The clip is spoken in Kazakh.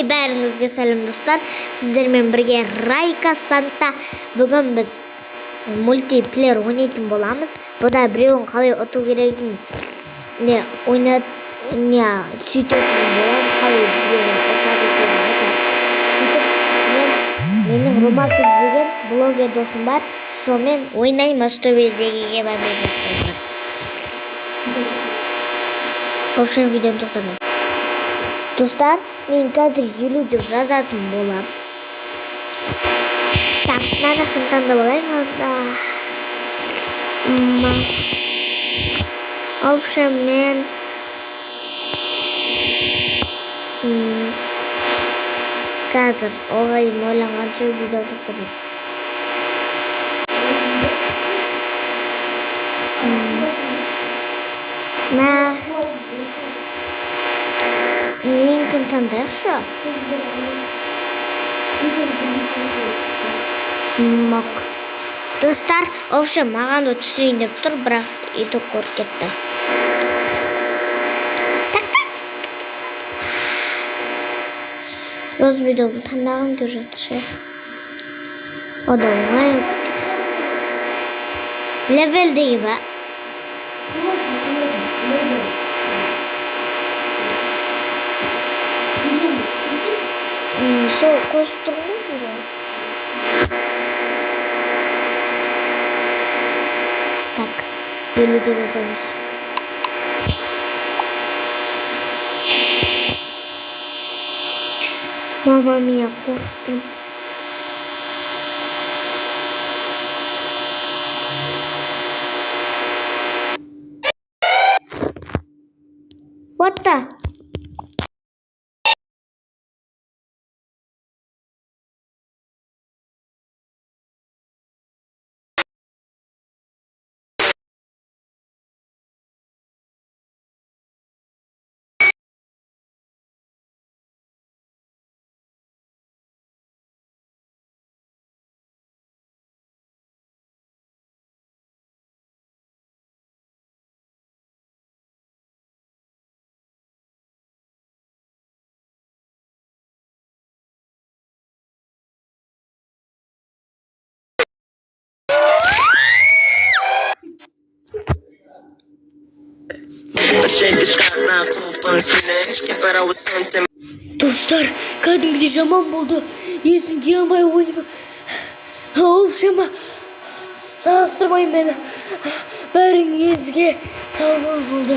бәріңізге сәлем достар. Сіздермен бірге Райка Санта. Бүгін біз мультиплеер ойнайтын боламыз. Бұда біреуін қалай ұту керегін сөйтетін болам. Қалай біреуін ұтады екенін айтады. Сөйтіп менің Ромаков деген блогер досым бар. Сонымен ойнаймыз төбедегіге бәрін. В общем, видеоны тоқтатамын. Достар, мен қазір 50 деп жазатын болам. Так, мынасын таңдап алайын. В общем, мен қазір оғайын ойланғанша видео тоқтатамын. Мен таңдайықшы. Мок. Достар, в общем, маған түсірейін деп тұр, бірақ иток көріп кетті. Өз видеоны таңдағым көрсетші. Ода оңай. Левелдегі ба. Сол қосып тұрмыз ба? Так, елуді жазамыз. Мама мия, қорқтым. What the? Достар, кәдімгідей жаман болды. Есімде алмай ойнап. В общем, салыстырмайын мені. Бәріңізге сау болды.